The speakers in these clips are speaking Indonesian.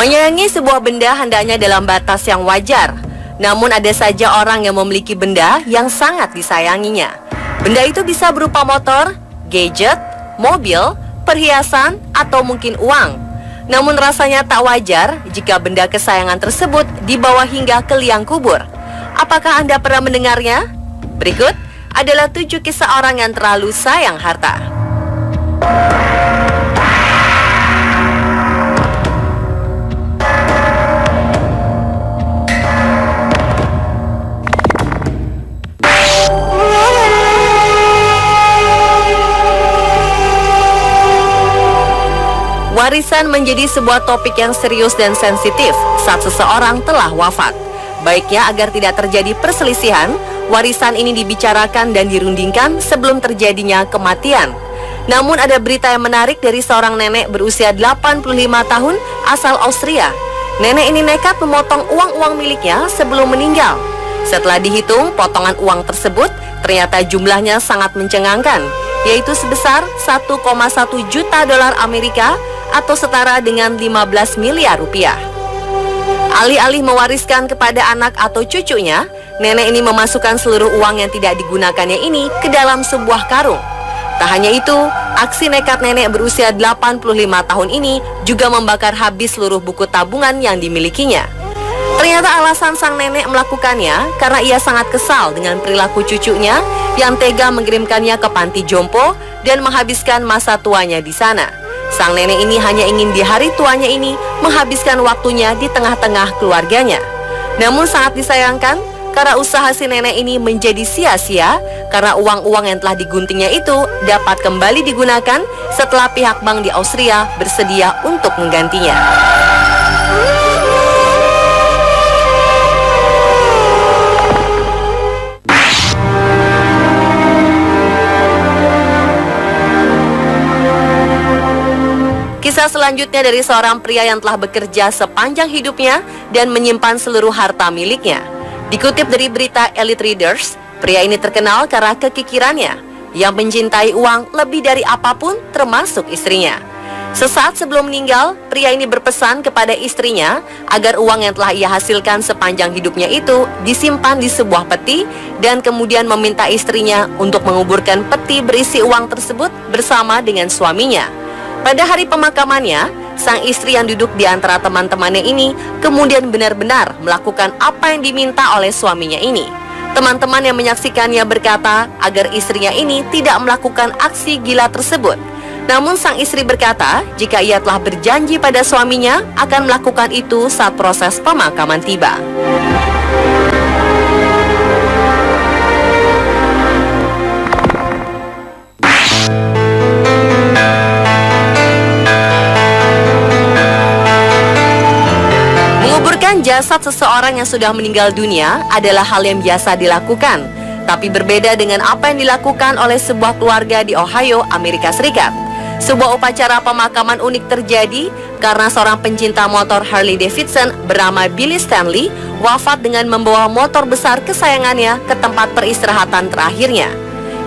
Menyayangi sebuah benda hendaknya dalam batas yang wajar. Namun ada saja orang yang memiliki benda yang sangat disayanginya. Benda itu bisa berupa motor, gadget, mobil, perhiasan, atau mungkin uang. Namun rasanya tak wajar jika benda kesayangan tersebut dibawa hingga ke liang kubur. Apakah Anda pernah mendengarnya? Berikut adalah 7 kisah orang yang terlalu sayang harta. Warisan menjadi sebuah topik yang serius dan sensitif saat seseorang telah wafat. Baiknya agar tidak terjadi perselisihan, warisan ini dibicarakan dan dirundingkan sebelum terjadinya kematian. Namun ada berita yang menarik dari seorang nenek berusia 85 tahun asal Austria. Nenek ini nekat memotong uang-uang miliknya sebelum meninggal. Setelah dihitung, potongan uang tersebut ternyata jumlahnya sangat mencengangkan, yaitu sebesar 1,1 juta dolar Amerika atau setara dengan 15 miliar rupiah. Alih-alih mewariskan kepada anak atau cucunya, nenek ini memasukkan seluruh uang yang tidak digunakannya ini ke dalam sebuah karung. Tak hanya itu, aksi nekat nenek berusia 85 tahun ini juga membakar habis seluruh buku tabungan yang dimilikinya. Ternyata alasan sang nenek melakukannya karena ia sangat kesal dengan perilaku cucunya yang tega mengirimkannya ke panti jompo dan menghabiskan masa tuanya di sana. Sang nenek ini hanya ingin di hari tuanya ini menghabiskan waktunya di tengah-tengah keluarganya. Namun sangat disayangkan karena usaha si nenek ini menjadi sia-sia karena uang-uang yang telah diguntingnya itu dapat kembali digunakan setelah pihak bank di Austria bersedia untuk menggantinya. Kisah selanjutnya dari seorang pria yang telah bekerja sepanjang hidupnya dan menyimpan seluruh harta miliknya. Dikutip dari berita Elite Readers, pria ini terkenal karena kekikirannya yang mencintai uang lebih dari apapun termasuk istrinya. Sesaat sebelum meninggal, pria ini berpesan kepada istrinya agar uang yang telah ia hasilkan sepanjang hidupnya itu disimpan di sebuah peti dan kemudian meminta istrinya untuk menguburkan peti berisi uang tersebut bersama dengan suaminya. Pada hari pemakamannya, sang istri yang duduk di antara teman-temannya ini kemudian benar-benar melakukan apa yang diminta oleh suaminya ini. Teman-teman yang menyaksikannya berkata agar istrinya ini tidak melakukan aksi gila tersebut. Namun sang istri berkata jika ia telah berjanji pada suaminya akan melakukan itu saat proses pemakaman tiba. Jasad seseorang yang sudah meninggal dunia adalah hal yang biasa dilakukan, tapi berbeda dengan apa yang dilakukan oleh sebuah keluarga di Ohio, Amerika Serikat. Sebuah upacara pemakaman unik terjadi karena seorang pencinta motor Harley Davidson bernama Billy Stanley wafat dengan membawa motor besar kesayangannya ke tempat peristirahatan terakhirnya.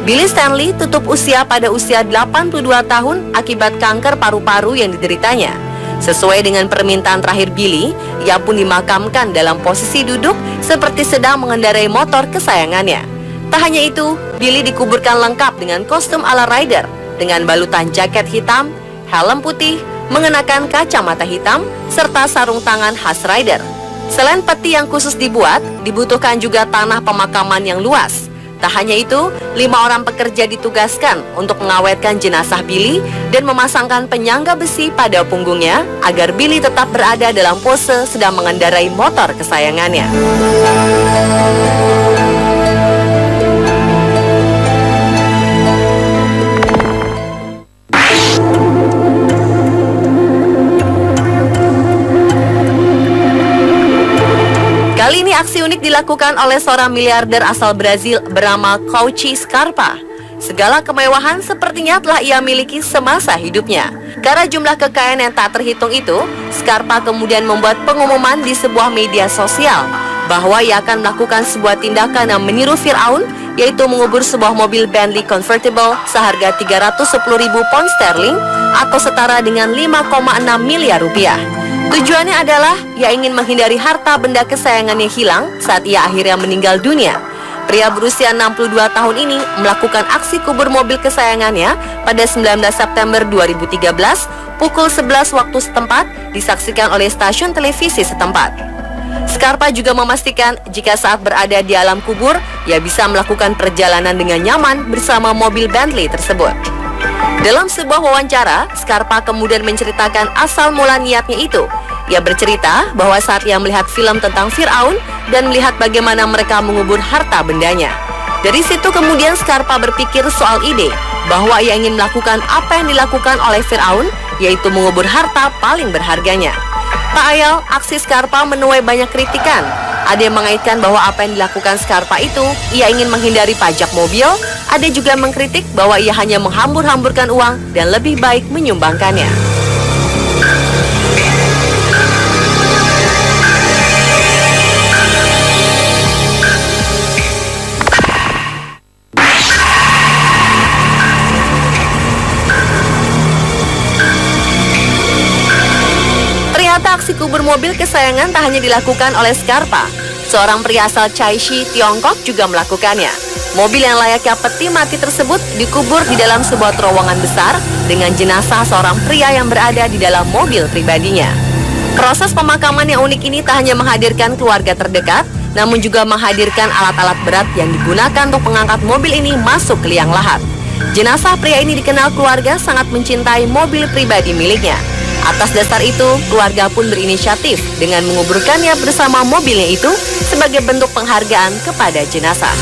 Billy Stanley tutup usia pada usia 82 tahun akibat kanker paru-paru yang dideritanya. Sesuai dengan permintaan terakhir Billy, ia pun dimakamkan dalam posisi duduk seperti sedang mengendarai motor kesayangannya. Tak hanya itu, Billy dikuburkan lengkap dengan kostum ala rider, dengan balutan jaket hitam, helm putih, mengenakan kacamata hitam, serta sarung tangan khas rider. Selain peti yang khusus dibuat, dibutuhkan juga tanah pemakaman yang luas. Tak hanya itu, 5 orang pekerja ditugaskan untuk mengawetkan jenazah Billy dan memasangkan penyangga besi pada punggungnya agar Billy tetap berada dalam pose sedang mengendarai motor kesayangannya. Kali ini aksi unik dilakukan oleh seorang miliarder asal Brazil bernama Cauchy Scarpa. Segala kemewahan sepertinya telah ia miliki semasa hidupnya. Karena jumlah kekayaan yang tak terhitung itu, Scarpa kemudian membuat pengumuman di sebuah media sosial bahwa ia akan melakukan sebuah tindakan yang meniru Firaun, yaitu mengubur sebuah mobil Bentley convertible seharga 310.000 pound sterling atau setara dengan 5,6 miliar rupiah. Tujuannya adalah ia ingin menghindari harta benda kesayangannya hilang saat ia akhirnya meninggal dunia. Pria berusia 62 tahun ini melakukan aksi kubur mobil kesayangannya pada 19 September 2013 pukul 11 waktu setempat, disaksikan oleh stasiun televisi setempat. Scarpa juga memastikan jika saat berada di alam kubur, ia bisa melakukan perjalanan dengan nyaman bersama mobil Bentley tersebut. Dalam sebuah wawancara, Scarpa kemudian menceritakan asal mula niatnya itu. Ia bercerita bahwa saat ia melihat film tentang Firaun dan melihat bagaimana mereka mengubur harta bendanya. Dari situ kemudian Scarpa berpikir soal ide bahwa ia ingin melakukan apa yang dilakukan oleh Firaun, yaitu mengubur harta paling berharganya. Tak ayal, aksi Scarpa menuai banyak kritikan. Ada yang mengaitkan bahwa apa yang dilakukan Scarpa itu, ia ingin menghindari pajak mobil. Ada juga mengkritik bahwa ia hanya menghambur-hamburkan uang dan lebih baik menyumbangkannya. Aksi kubur mobil kesayangan tak hanya dilakukan oleh Scarpa. Seorang pria asal Chaishi, Tiongkok juga melakukannya. Mobil yang layaknya peti mati tersebut dikubur di dalam sebuah terowongan besar dengan jenazah seorang pria yang berada di dalam mobil pribadinya. Proses pemakaman yang unik ini tak hanya menghadirkan keluarga terdekat, namun juga menghadirkan alat-alat berat yang digunakan untuk mengangkat mobil ini masuk ke liang lahat. Jenazah pria ini dikenal keluarga sangat mencintai mobil pribadi miliknya. Atas dasar itu, keluarga pun berinisiatif dengan menguburkannya bersama mobilnya itu sebagai bentuk penghargaan kepada jenazah.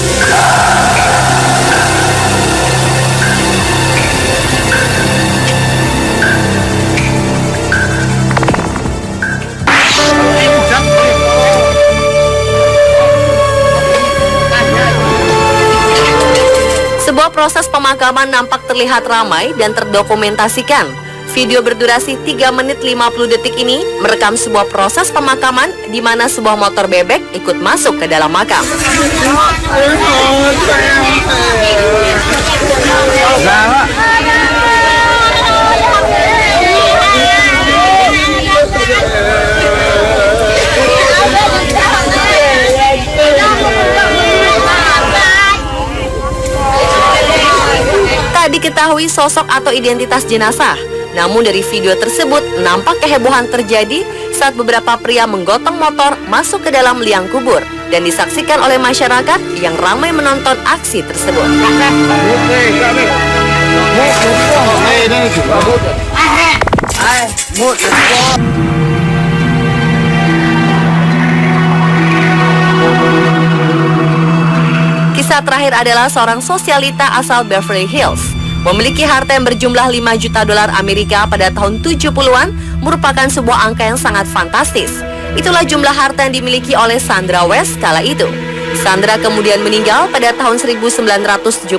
Sebuah proses pemakaman nampak terlihat ramai dan terdokumentasikan. Video berdurasi 3 menit 50 detik ini merekam sebuah proses pemakaman di mana sebuah motor bebek ikut masuk ke dalam makam. Tak diketahui sosok atau identitas jenazah. Namun dari video tersebut nampak kehebohan terjadi saat beberapa pria menggotong motor masuk ke dalam liang kubur dan disaksikan oleh masyarakat yang ramai menonton aksi tersebut. Kisah terakhir adalah seorang sosialita asal Beverly Hills. Memiliki harta yang berjumlah 5 juta dolar Amerika pada tahun 70-an merupakan sebuah angka yang sangat fantastis. Itulah jumlah harta yang dimiliki oleh Sandra West kala itu. Sandra kemudian meninggal pada tahun 1977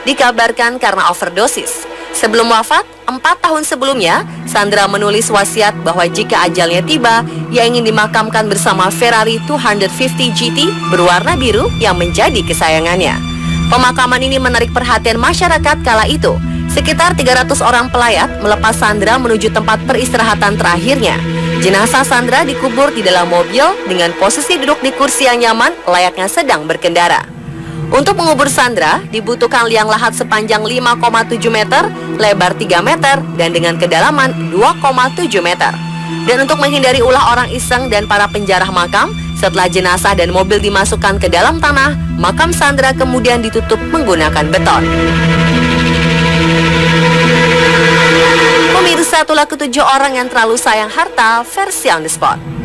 dikabarkan karena overdosis. Sebelum wafat, 4 tahun sebelumnya, Sandra menulis wasiat bahwa jika ajalnya tiba, ia ingin dimakamkan bersama Ferrari 250 GT berwarna biru yang menjadi kesayangannya. Pemakaman ini menarik perhatian masyarakat kala itu. Sekitar 300 orang pelayat melepas Sandra menuju tempat peristirahatan terakhirnya. Jenazah Sandra dikubur di dalam mobil dengan posisi duduk di kursi yang nyaman layaknya sedang berkendara. Untuk mengubur Sandra dibutuhkan liang lahat sepanjang 5,7 meter, lebar 3 meter, dan dengan kedalaman 2,7 meter. Dan untuk menghindari ulah orang iseng dan para penjarah makam, setelah jenazah dan mobil dimasukkan ke dalam tanah, makam Sandra kemudian ditutup menggunakan beton. Pemirsa, itulah ke-7 orang yang terlalu sayang harta versi On The Spot.